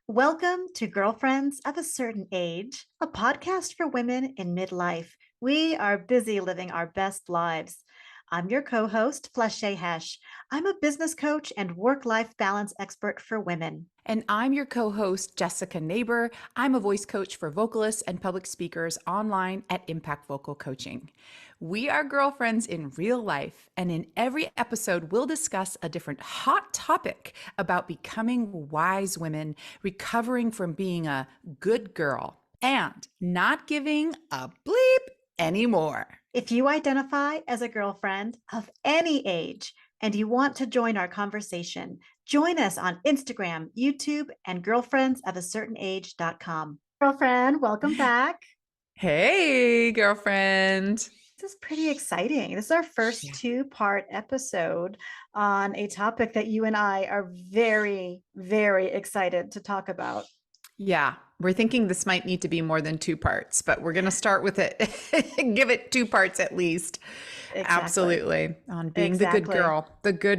Welcome to Girlfriends of a Certain Age, a podcast for women in midlife. We are busy living our best lives. I'm your co host, Fleshay Hesh. I'm a business coach and work life balance expert for women. And I'm your co host, Jessica Neighbor. I'm a voice coach for vocalists and public speakers online at Impact Vocal Coaching. We are girlfriends in real life, and in every episode, we'll discuss a different hot topic about becoming wise women, recovering from being a good girl, and not giving a bleep anymore. If you identify as a girlfriend of any age and you want to join our conversation, join us on Instagram, YouTube, and girlfriendsofacertainage.com. Girlfriend, welcome back. Hey, girlfriend. This is pretty exciting. This is our first two-part episode on a topic that you and I are very, very excited to talk about. Yeah, we're thinking this might need to be more than two parts, but we're going to start with it. Give it two parts at least. Exactly. Absolutely. On being the good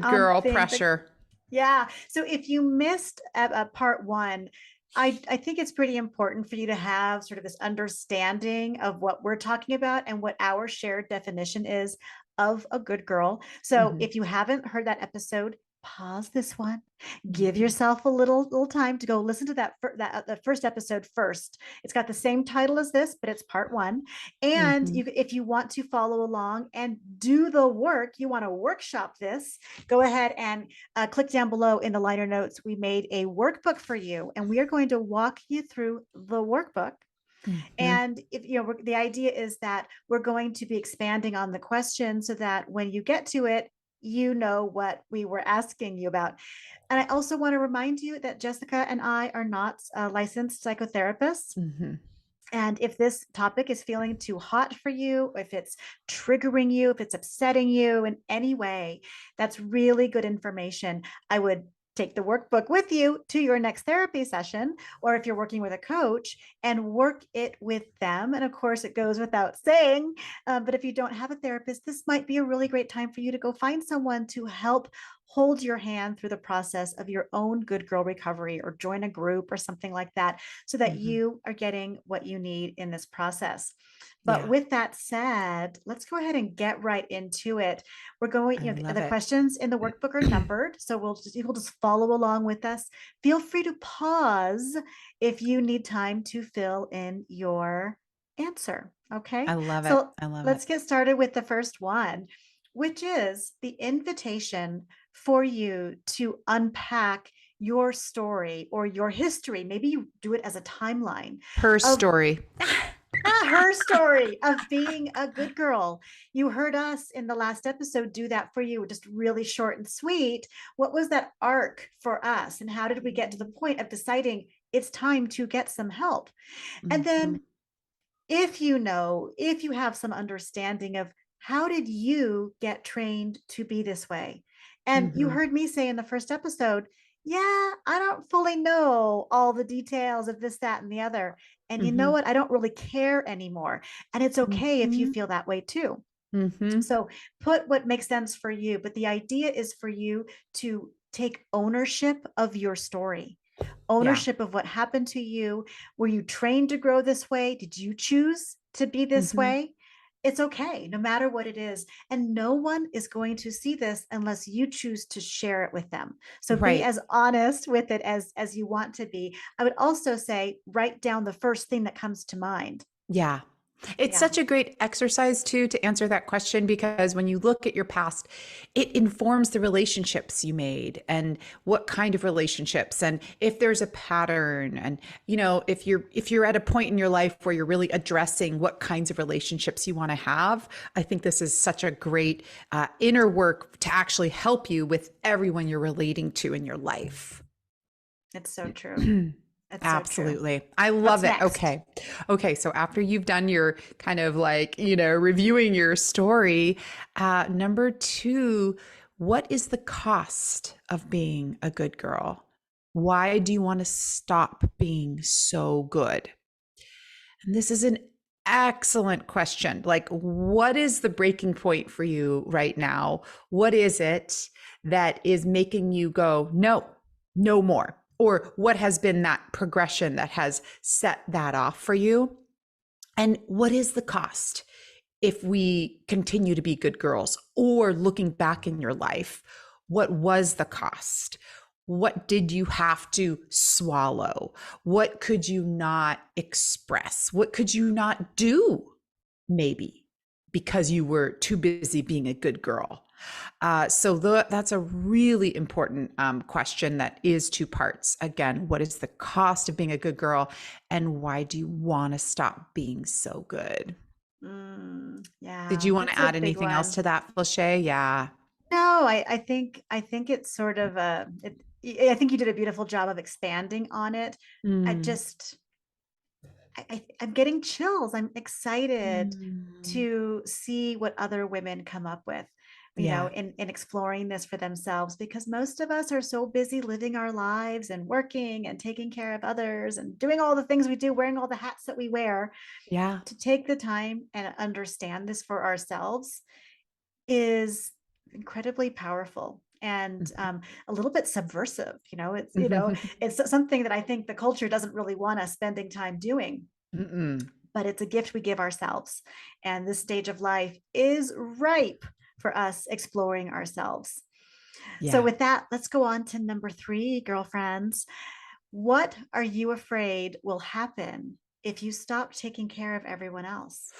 girl pressure. Yeah. So if you missed part one, I think it's pretty important for you to have sort of this understanding of what we're talking about and what our shared definition is of a good girl. So if you haven't heard that episode, pause this one, give yourself a little time to go listen to the first episode first. It's got the same title as this, but it's part one. And if you want to follow along and do the work, you want to workshop this, go ahead and click down below in the liner notes. We made a workbook for you, and we are going to walk you through the workbook. And if the idea is that we're going to be expanding on the question so that when you get to it, you know what we were asking you about. And I also want to remind you that Jessica and I are not licensed psychotherapists. And if this topic is feeling too hot for you, if it's triggering you, if it's upsetting you in any way, that's really good information. I would take the workbook with you to your next therapy session, or if you're working with a coach, and work it with them. And of course, it goes without saying, but if you don't have a therapist, this might be a really great time for you to go find someone to help hold your hand through the process of your own good girl recovery, or join a group or something like that, so that you are getting what you need in this process. But with that said, let's go ahead and get right into it. We're going, the questions in the workbook are numbered, so we'll just follow along with us. Feel free to pause if you need time to fill in your answer. Okay. I love it. So I love let's it. get started with the first one, which is the invitation for you to unpack your story or your history. Maybe you do it as a timeline. Her story. Her story of being a good girl. You heard us in the last episode do that for you, just really short and sweet. What was that arc for us? And how did we get to the point of deciding it's time to get some help? And then if you have some understanding of how did you get trained to be this way? And you heard me say in the first episode, yeah, I don't fully know all the details of this, that, and the other. And you know what? I don't really care anymore. And it's okay if you feel that way too. So put what makes sense for you. But the idea is for you to take ownership of your story, ownership of what happened to you. Were you trained to grow this way? Did you choose to be this way? It's okay, no matter what it is. And no one is going to see this unless you choose to share it with them. So be as honest with it as you want to be. I would also say, write down the first thing that comes to mind. Yeah. It's such a great exercise too to answer that question, because when you look at your past, it informs the relationships you made and what kind of relationships, and if there's a pattern, and if you're at a point in your life where you're really addressing what kinds of relationships you want to have. I think this is such a great inner work to actually help you with everyone you're relating to in your life. It's so true. That's absolutely. So I love it. Next? Okay. So after you've done your kind of reviewing your story, number 2, what is the cost of being a good girl? Why do you want to stop being so good? And this is an excellent question. Like, what is the breaking point for you right now? What is it that is making you go, no more? or what has been that progression that has set that off for you? And what is the cost if we continue to be good girls? Or looking back in your life, what was the cost? What did you have to swallow? What could you not express? What could you not do, maybe, because you were too busy being a good girl? That's a really important question that is two parts. Again, what is the cost of being a good girl? And why do you want to stop being so good? Did Yeah, you want to that's a add big anything else one. to that, Felicia? Yeah. No, I think it's sort of I think you did a beautiful job of expanding on it. I Mm. just I'm getting chills. I'm excited Mm. to see what other women come up with, Yeah. in exploring this for themselves, because most of us are so busy living our lives and working and taking care of others and doing all the things we do, wearing all the hats that we wear. Yeah. To take the time and understand this for ourselves is incredibly powerful and a little bit subversive. It's something that I think the culture doesn't really want us spending time doing, Mm-mm. but it's a gift we give ourselves. And this stage of life is ripe for us exploring ourselves. So, Yeah. with that, let's go on to number three, girlfriends. What are you afraid will happen if you stop taking care of everyone else?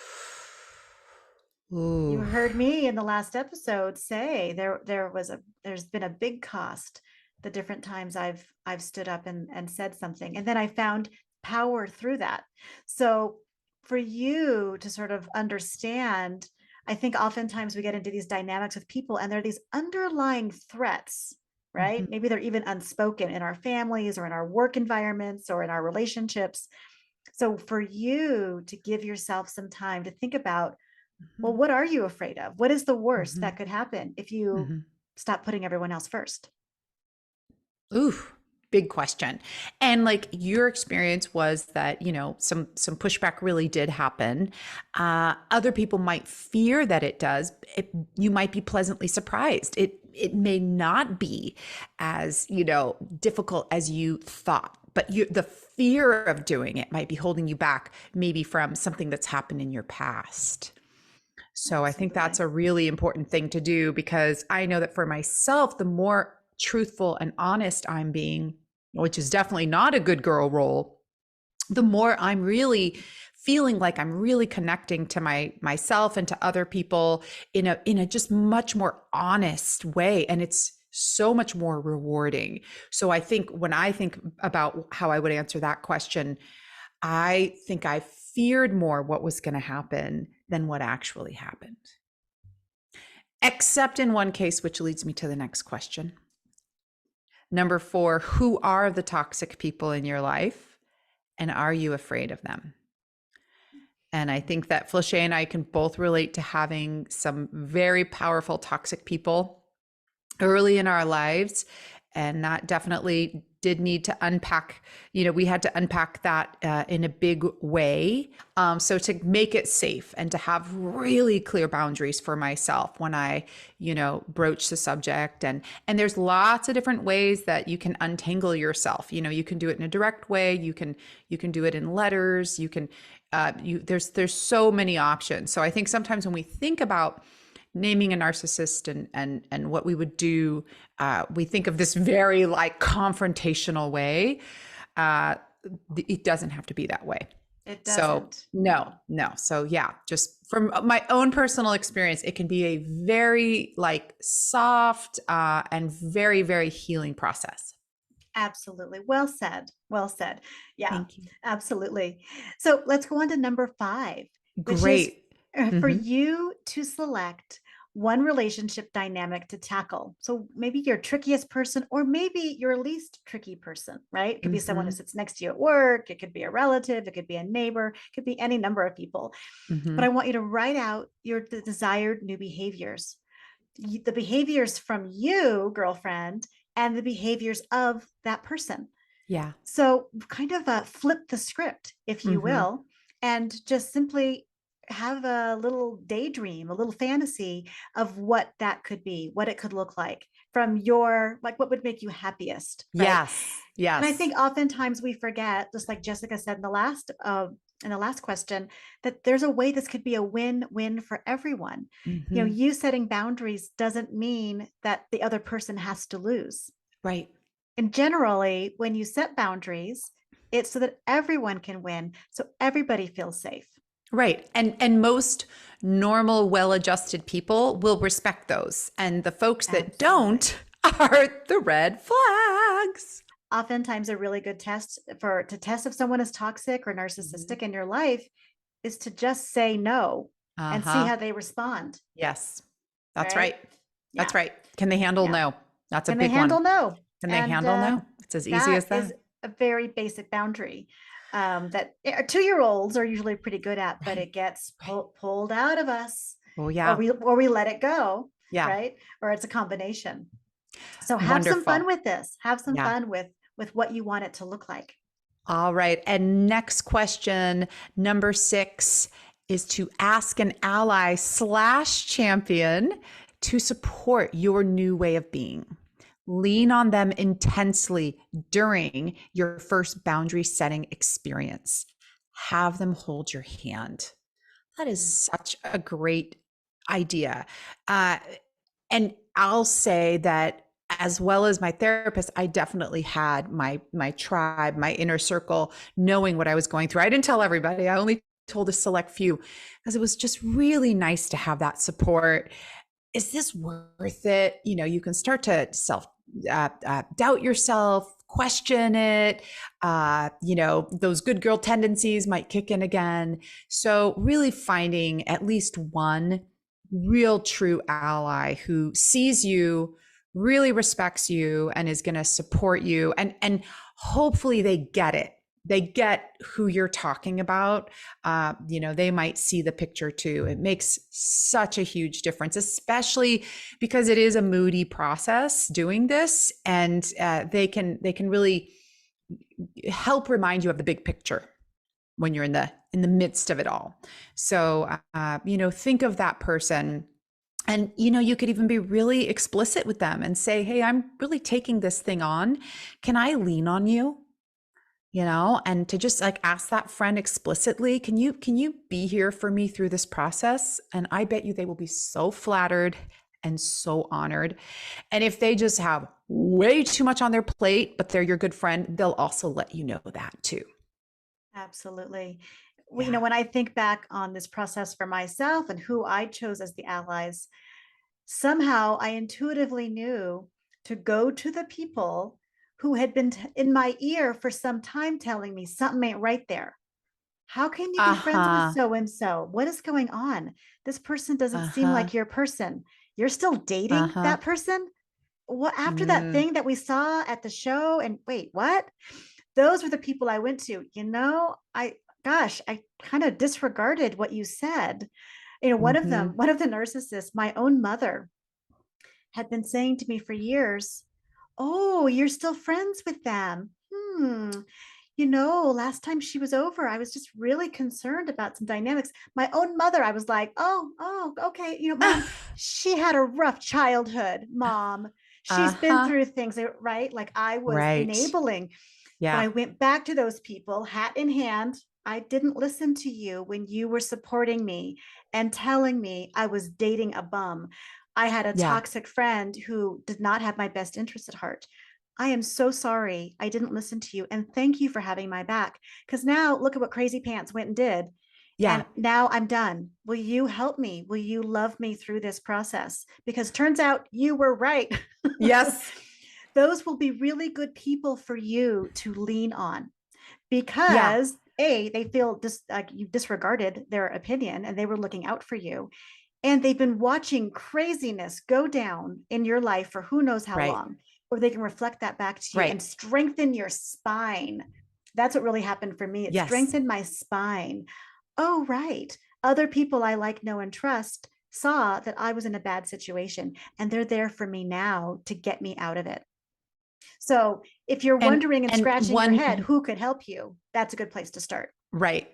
You Ooh. heard me in the last episode say there's been a big cost the different times I've stood up and said something, and then I found power through that. So for you to sort of understand, I think oftentimes we get into these dynamics with people and there are these underlying threats, Mhm. right? Maybe they're even unspoken in our families or in our work environments or in our relationships. So for you to give yourself some time to think about, well, Mhm. what are you afraid of? What is the worst that Mhm. could happen if you Mhm. stop putting everyone else first? Ooh, big question. And like your experience was that, some pushback really did happen. Other people might fear that it does. You might be pleasantly surprised. It may not be as, difficult as you thought. But the fear of doing it might be holding you back, maybe from something that's happened in your past. So I think that's Absolutely. a really important thing to do, because I know that for myself, the more truthful and honest I'm being, which is definitely not a good girl role, the more I'm really feeling like I'm really connecting to myself and to other people in a just much more honest way, and it's so much more rewarding. So I think when I think about how I would answer that question, I think I feared more what was going to happen than what actually happened. Except in one case, which leads me to the next question. Number four, who are the toxic people in your life? And are you afraid of them? And I think that Felicia and I can both relate to having some very powerful toxic people early in our lives. And that definitely did need to unpack. We had to unpack that in a big way. So to make it safe and to have really clear boundaries for myself when I, broach the subject. And there's lots of different ways that you can untangle yourself. You can do it in a direct way. You can do it in letters. There's so many options. So I think sometimes when we think about naming a narcissist and what we would do, we think of this very like confrontational way. Uh, it doesn't have to be that way. It So doesn't. no, No. no. So yeah, just from my own personal experience, it can be a very like soft and very, very healing process. Absolutely. Well said. Well said. Yeah, Thank you. absolutely. So let's go on to number five, which is Great. for Hmm. you to select one relationship dynamic to tackle. So maybe your trickiest person, or maybe your least tricky person, right? It could be someone who Hmm. sits next to you at work. It could be a relative. It could be a neighbor. It could be any number of people. But I Hmm. want you to write out the desired new behaviors, the behaviors from you, girlfriend, and the behaviors of that person. Yeah. So, kind of flip the script, if you Hmm. will, and just simply have a little daydream, a little fantasy of what that could be, what it could look like. from your, like, what would make you happiest, right? Yes. And I think Yes. oftentimes we forget, just like Jessica said in the last question, that there's a way this could be a win-win for everyone. You know, Hmm. you setting boundaries doesn't mean that the other person has to lose. Right. And generally, when you set boundaries, it's so that everyone can win, so everybody feels safe. Right. And most normal, well-adjusted people will respect those. And the folks that Absolutely. don't are the red flags. Oftentimes, a really good test to test if someone is toxic or Mhm. narcissistic in your life is to just say no and see Uh-huh. how they respond, Yes. That's right? right. That's Yeah. right. Can they handle Yeah. no? That's a Can they big one. handle no? Can they And handle no? It's as easy that as is that. a very basic boundary that 2-year-olds are usually pretty good at, but Right. it gets Right. pulled out of us, Oh, or yeah. we let it go, Yeah. right? Or it's a combination. So have some fun Wonderful. with this. Have some Yeah. fun with what you want it to look like. All right. And next question, number 6, is to ask an ally slash champion to support your new way of being. Lean on them intensely during your first boundary setting experience. Have them hold your hand. That is Mm. such a great idea. Uh, and I'll say that as well as my therapist, I definitely had my tribe, my inner circle, knowing what I was going through. I didn't tell everybody. I only told a select few because it was just really nice to have that support. Is this worth it? You know, you can start to self doubt yourself, question it. Those good girl tendencies might kick in again. So, really finding at least one real true ally who sees you, really respects you, and is going to support you. And hopefully they get it. They get who you're talking about. They might see the picture too. It makes such a huge difference, especially because it is a moody process doing this, and they can really help remind you of the big picture when you're in the midst of it all. So think of that person, and you could even be really explicit with them and say, hey, I'm really taking this thing on. Can I lean on you? And to just like ask that friend explicitly, can you be here for me through this process? And I bet you they will be so flattered and so honored. And if they just have way too much on their plate, but they're your good friend, they'll also let you know that too. Absolutely. Yeah. When I think back on this process for myself and who I chose as the allies, somehow I intuitively knew to go to the people who had been in my ear for some time telling me something ain't right there. How can you be friends with Uh-huh. so and so? What is going on? This person doesn't seem Uh-huh. like your person. You're still dating Uh-huh. that person? What, after that Mm. thing that we saw at the show? And wait, what? Those were the people I went to. I kind of disregarded what you said. Mm-hmm. One of the narcissists, my own mother, had been saying to me for years, "Oh, you're still friends with them. Last time she was over, I was just really concerned about some dynamics." My own mother, I was like, "Oh, okay. Mom, she had a rough childhood, mom. She's been Uh-huh. through things, right?" Like I was Right. enabling. But Yeah. I went back to those people, hat in hand. I didn't listen to you when you were supporting me and telling me I was dating a bum. I had a Yeah. toxic friend who did not have my best interest at heart. I am so sorry I didn't listen to you. And thank you for having my back. Because now look at what Crazy Pants went and did. Yeah. And now I'm done. Will you help me? Will you love me through this process? Because turns out you were right. Yes. Those will be really good people for you to lean on, Yeah. because they feel like you disregarded their opinion and they were looking out for you, and they've been watching craziness go down in your life for who knows how Right. long, or they can reflect that back to you Right. and strengthen your spine. That's what really happened for me. It Yes. strengthened my spine. Oh, right. Other people I like, know, and trust saw that I was in a bad situation, and they're there for me now to get me out of it. So if you're And wondering and and scratching your one head, who could help you? That's a good place to start. right.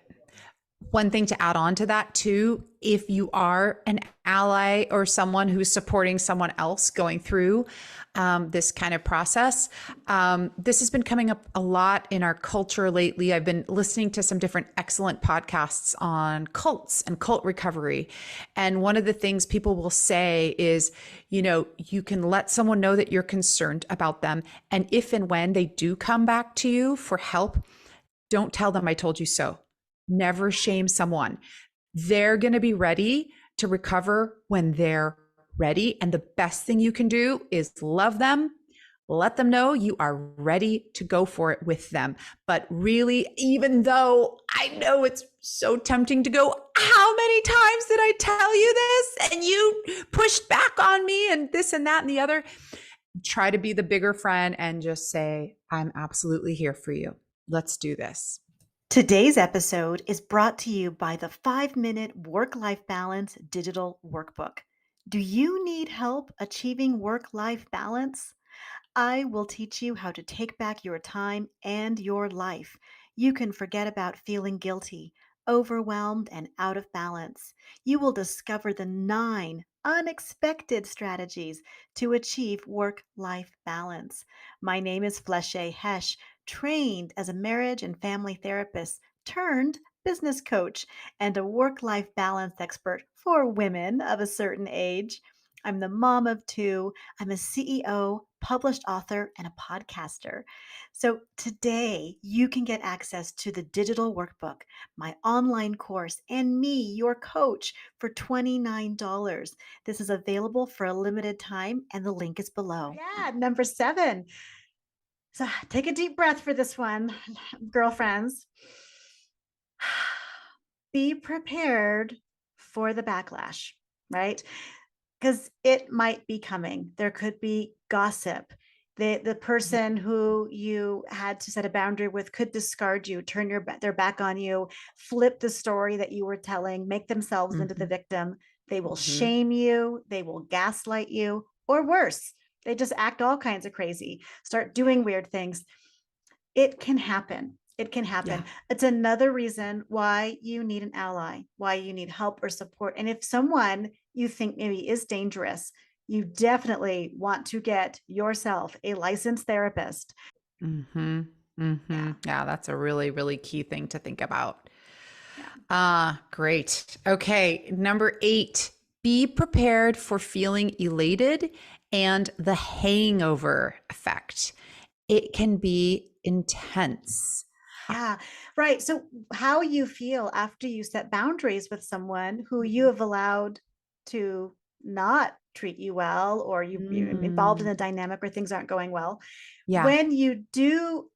one thing to add on to that too, if you are an ally or someone who's supporting someone else going through this kind of process, this has been coming up a lot in our culture lately. I've been listening to some different excellent podcasts on cults and cult recovery. And one of the things people will say is, you can let someone know that you're concerned about them. And if and when they do come back to you for help, don't tell them I told you so. Never shame someone. They're going to be ready to recover when they're ready. And the best thing you can do is love them, let them know you are ready to go for it with them. But really, even though I know it's so tempting to go, how many times did I tell you this? And you pushed back on me and this and that and the other. Try to be the bigger friend and just say, I'm absolutely here for you. Let's do this. Today's episode is brought to you by the 5-Minute Work-Life Balance Digital Workbook. Do you need help achieving work-life balance? I will teach you how to take back your time and your life. You can forget about feeling guilty, overwhelmed, and out of balance. You will discover the 9 unexpected strategies to achieve work-life balance. My name is Fleshe Hesh, trained as a marriage and family therapist turned business coach and a work-life balance expert for women of a certain age. I'm the mom of 2. I'm a CEO, published author, and a podcaster. So today you can get access to the digital workbook, my online course, and me, your coach, for $29. This is available for a limited time, and the link is below. Yeah, number 7. So take a deep breath for this one, girlfriends. Be prepared for the backlash, right? Because it might be coming. There could be gossip. The person who you had to set a boundary with could discard you, turn their back on you, flip the story that you were telling, make themselves into the victim. They will shame you. They will gaslight you, or worse, they just act all kinds of crazy, start doing weird things. It can happen. It can happen. Yeah. It's another reason why you need an ally, why you need help or support. And if someone you think maybe is dangerous, you definitely want to get yourself a licensed therapist. Yeah, that's a really, really key thing to think about. Yeah. Great. Okay. Number 8, be prepared for feeling elated and the hangover effect. It can be intense. Yeah, right. So how you feel after you set boundaries with someone who you have allowed to not treat you well, or you're involved in a dynamic where things aren't going well. Yeah. When you do,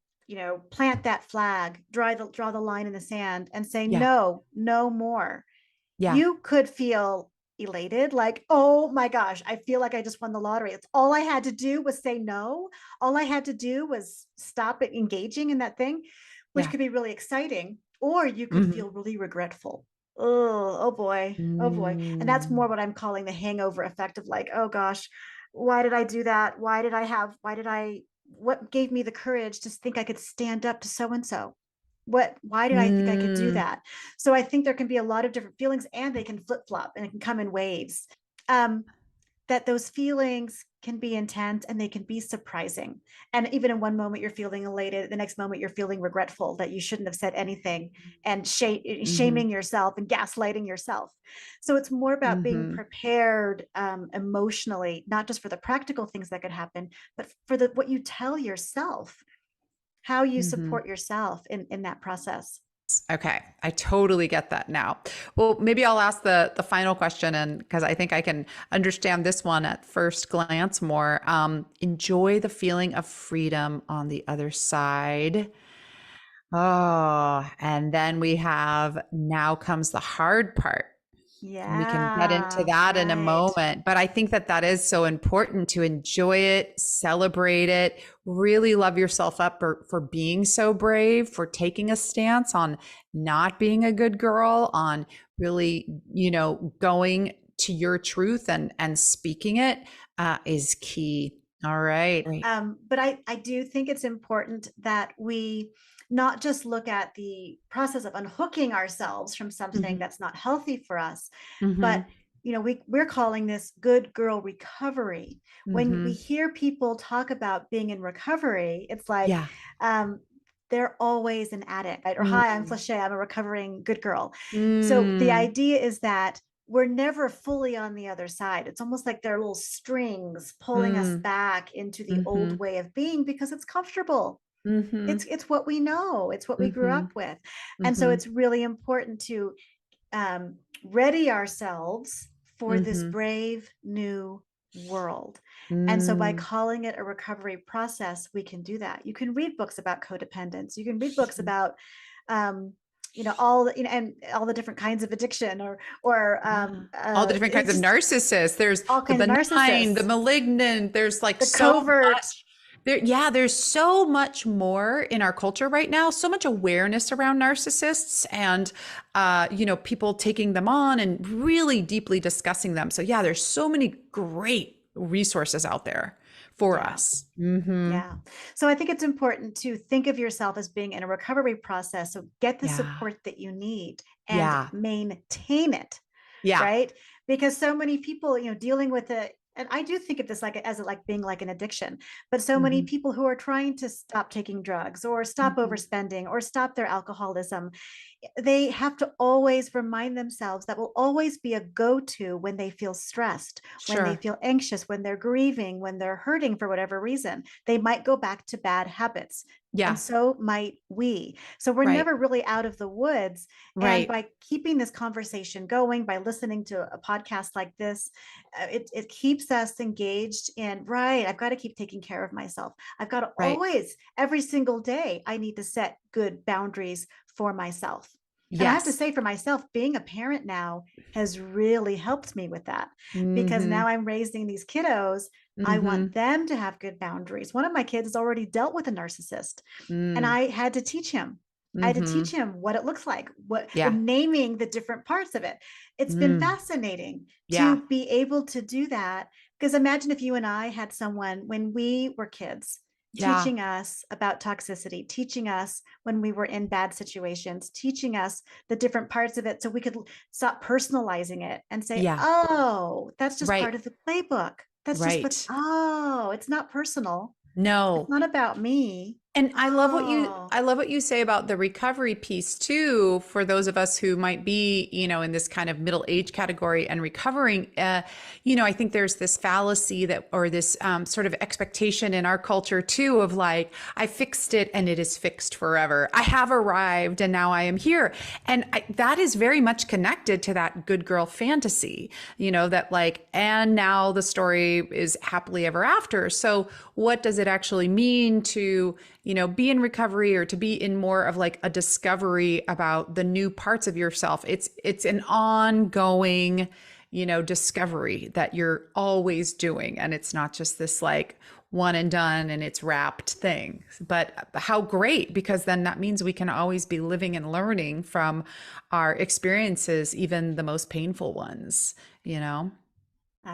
plant that flag, draw the line in the sand and say, no more. Yeah. You could feel elated, like, oh my gosh, I feel like I just won the lottery. It's all I had to do was say no. All I had to do was stop engaging in that thing, which could be really exciting. Or you could feel really regretful. Oh boy. Oh boy. And that's more what I'm calling the hangover effect of like, oh gosh, why did I do that? What gave me the courage to think I could stand up to so-and-so? Why did I think I could do that? So I think there can be a lot of different feelings, and they can flip-flop and it can come in waves. That those feelings can be intense and they can be surprising. And even in one moment you're feeling elated, the next moment you're feeling regretful that you shouldn't have said anything, and shaming yourself and gaslighting yourself. So it's more about being prepared emotionally, not just for the practical things that could happen, but for what you tell yourself, how you support yourself in that process. Okay, I totally get that now. Well, maybe I'll ask the final question, and because I think I can understand this one at first glance more. Enjoy the feeling of freedom on the other side. Oh, and then we have, now comes the hard part. Yeah, we can get into that in a moment. But I think that is so important, to enjoy it, celebrate it, really love yourself up for being so brave, for taking a stance on not being a good girl, on really, going to your truth and speaking it is key. All right. But I do think it's important that we not just look at the process of unhooking ourselves from something Mhm. that's not healthy for us, but Mhm. we're calling this good girl recovery. When we Mhm. hear people talk about being in recovery, it's like, Yeah. um, they're always an addict, right? Or, hi, I'm Mm. Flachet, I'm a recovering good girl. So the Mm. idea is that we're never fully on the other side. It's almost like there are little strings pulling us Mm. back into the old Mhm. way of being because it's comfortable. It's Mhm. it's what we know. It's what we grew up Mhm. with. And so Mhm. it's really important to ready ourselves for this Mhm. brave new world. And so by Mm. calling it a recovery process, we can do that. You can read books about codependence. You can read books about um, all and all the different kinds of addiction, Yeah. All the different kinds it's of just narcissists. There's all the kinds of benign, the narcissists, malignant. There's like the so covert. much. There, yeah, there's so much more in our culture right now. So much awareness around narcissists, and people taking them on and really deeply discussing them. So yeah, there's so many great resources out there for Yeah. us. Hmm. Yeah. So I think it's important to think of yourself as being in a recovery process. So get the Yeah. support that you need and Yeah. maintain it, Yeah. right? Because so many people, dealing with it, and I do think of this like as like being like an addiction, but so many Hmm. people who are trying to stop taking drugs or stop Hmm. overspending or stop their alcoholism, they have to always remind themselves that will always be a go-to when they feel stressed, when they Sure. feel anxious, when they're grieving, when they're hurting for whatever reason. They might go back to bad habits. And Yeah. so might we. So we're Right. never really out of the woods. And Right. by keeping this conversation going, by listening to a podcast like this, it keeps us engaged in, right, I've got to keep taking care of myself. I've got to Right. always, every single day, I need to set good boundaries for myself. And I have to Yes. say, for myself, being a parent now has really helped me with that, because Hmm. now I'm raising these kiddos. I want Hmm. them to have good boundaries. One of my kids has already dealt with a narcissist, and Mm. I had to teach him. I had to teach Mhm. him what it looks like, what Yeah. and naming the different parts of it. It's been Mm. fascinating Yeah. to be able to do that. Because imagine if you and I had someone when we were kids Yeah. teaching us about toxicity, teaching us when we were in bad situations, teaching us the different parts of it so we could stop personalizing it and say, Yeah. oh, that's just Right. part of the playbook. That's just what, Right. oh, it's not personal. It's No. not about me. And Oh, I love what you say about the recovery piece too, for those of us who might be, in this kind of middle age category and recovering. I think there's this fallacy that, or this sort of expectation in our culture too, of like, I fixed it and it is fixed forever. I have arrived and now I am here. And that is very much connected to that good girl fantasy, that like, and now the story is happily ever after. So what does it actually mean to, be in recovery, or to be in more of like a discovery about the new parts of yourself? It's an ongoing, discovery that you're always doing. And it's not just this like one and done and it's wrapped thing. But how great, because then that means we can always be living and learning from our experiences, even the most painful ones, you know?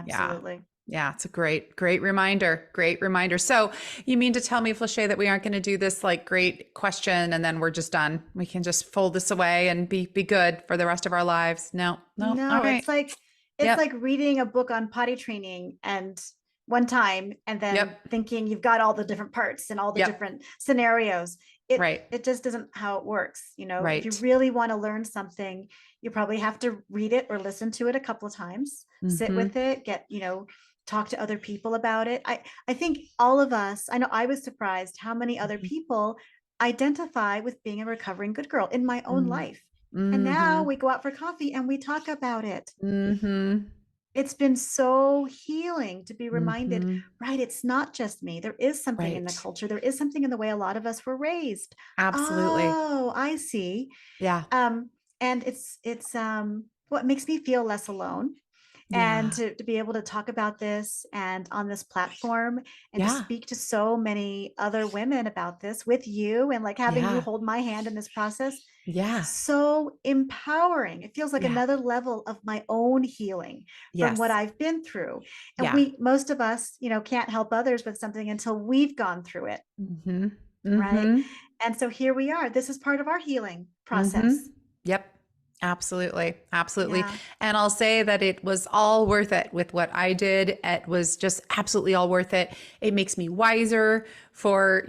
Yeah. absolutely. Yeah, it's a great, great reminder. Great reminder. So you mean to tell me, Flachet, that we aren't going to do this like great question and then we're just done? We can just fold this away and be good for the rest of our lives? No, no. All No, right. it's Yep. like reading a book on potty training and one time and then Yep. thinking you've got all the different parts and all the Yep. different scenarios. It Right. it just isn't how it works. If you Right. really want to learn something, you probably have to read it or listen to it a couple of times, sit Mm-hmm. with it, talk to other people about it. I think all of us, I know I was surprised how many other people identify with being a recovering good girl in my own Mm-hmm. life. And now Mm-hmm. we go out for coffee and we talk about it. Mm-hmm. It's been so healing to be reminded, Mm-hmm. right? It's not just me. There is something in the Right. culture. There is something in the way a lot of us were raised. Absolutely. Oh, I see. Yeah. Um, and it's what makes me feel less alone, and Yeah. to be able to talk about this and on this platform and to Yeah. speak to so many other women about this with you, and like having you Yeah. hold my hand in this process, Yeah. so empowering. It feels like Yeah. another level of my own healing from what Yes. I've been through. And Yeah. most of us, can't help others with something until we've gone through it. Mm-hmm. right? Mm-hmm. And so here we are. This is part of our healing Mm-hmm. process. Yep. Absolutely. Absolutely. Yeah. And I'll say that it was all worth it with what I did. It was just absolutely all worth it. It makes me wiser for,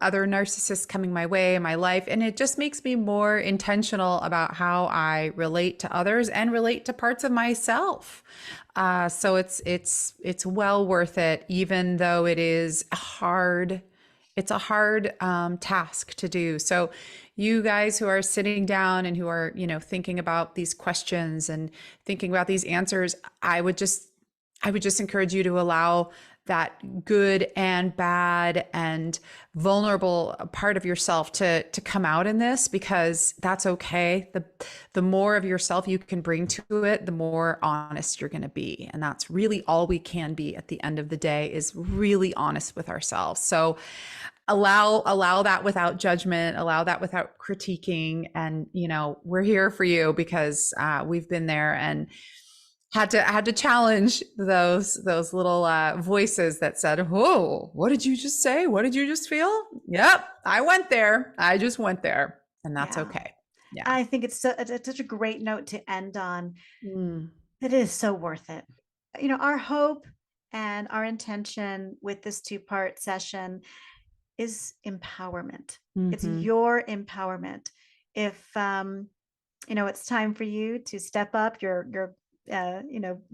other narcissists coming my way in my life. And it just makes me more intentional about how I relate to others and relate to parts of myself. So it's well worth it, even though it's a hard task to do. So, you guys who are sitting down and who are, thinking about these questions and thinking about these answers, I would just encourage you to allow that good and bad and vulnerable part of yourself to come out in this, because that's okay. The more of yourself you can bring to it, the more honest you're going to be. And that's really all we can be at the end of the day, is really honest with ourselves. So allow that without judgment, allow that without critiquing. And we're here for you, because we've been there and had to challenge those little voices that said, "Oh, what did you just say? What did you just feel?" Yep, I went there. I just went there, and that's Yeah. okay. Yeah. I think it's such a great note to end on. Mm. It is so worth it. Our hope and our intention with this two-part session is empowerment. It's Mm-hmm. your empowerment. If it's time for you to step up your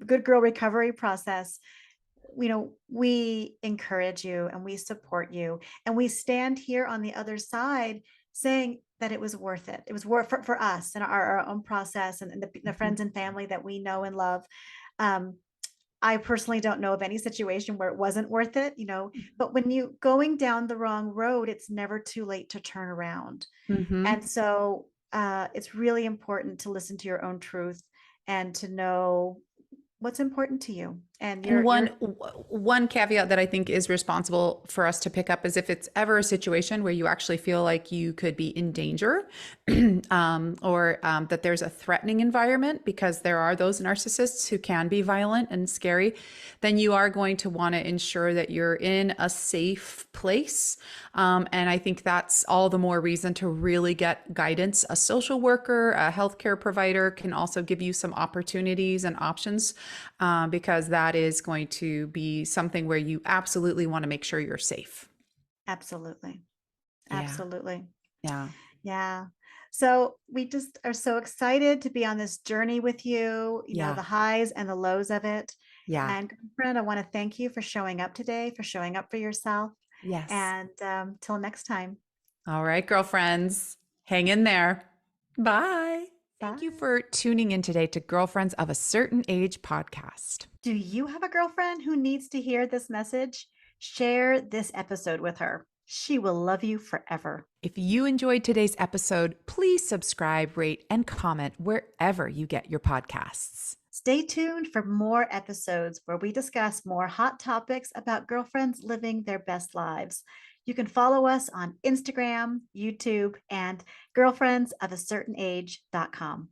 good girl recovery process, we encourage you and we support you, and we stand here on the other side saying that it was worth it. It was worth for us and our own process, and the Mm-hmm. friends and family that we know and love. um, I personally don't know of any situation where it wasn't worth it, but when you going down the wrong road, it's never too late to turn around. Mm-hmm. And so it's really important to listen to your own truth and to know what's important to you. And And you're one caveat that I think is responsible for us to pick up is if it's ever a situation where you actually feel like you could be in danger, or that there's a threatening environment, because there are those narcissists who can be violent and scary, then you are going to want to ensure that you're in a safe place. And I think that's all the more reason to really get guidance. A social worker, a healthcare provider can also give you some opportunities and options, because that is going to be something where you absolutely want to make sure you're safe. absolutely, Yeah. absolutely. Yeah. Yeah. So we just are so excited to be on this journey with you, Yeah. the highs and the lows of it. Yeah. And girlfriend, I want to thank you for showing up today, for showing up for yourself. Yes. And till next time, All right, girlfriends, hang in there. Bye. Thank you bye. for tuning in today to Girlfriends of a Certain Age podcast. Do you have a girlfriend who needs to hear this message? Share this episode with her. She will love you forever. If you enjoyed today's episode, please subscribe, rate, and comment wherever you get your podcasts. Stay tuned for more episodes where we discuss more hot topics about girlfriends living their best lives. You can follow us on Instagram, YouTube, and girlfriendsofacertainage.com.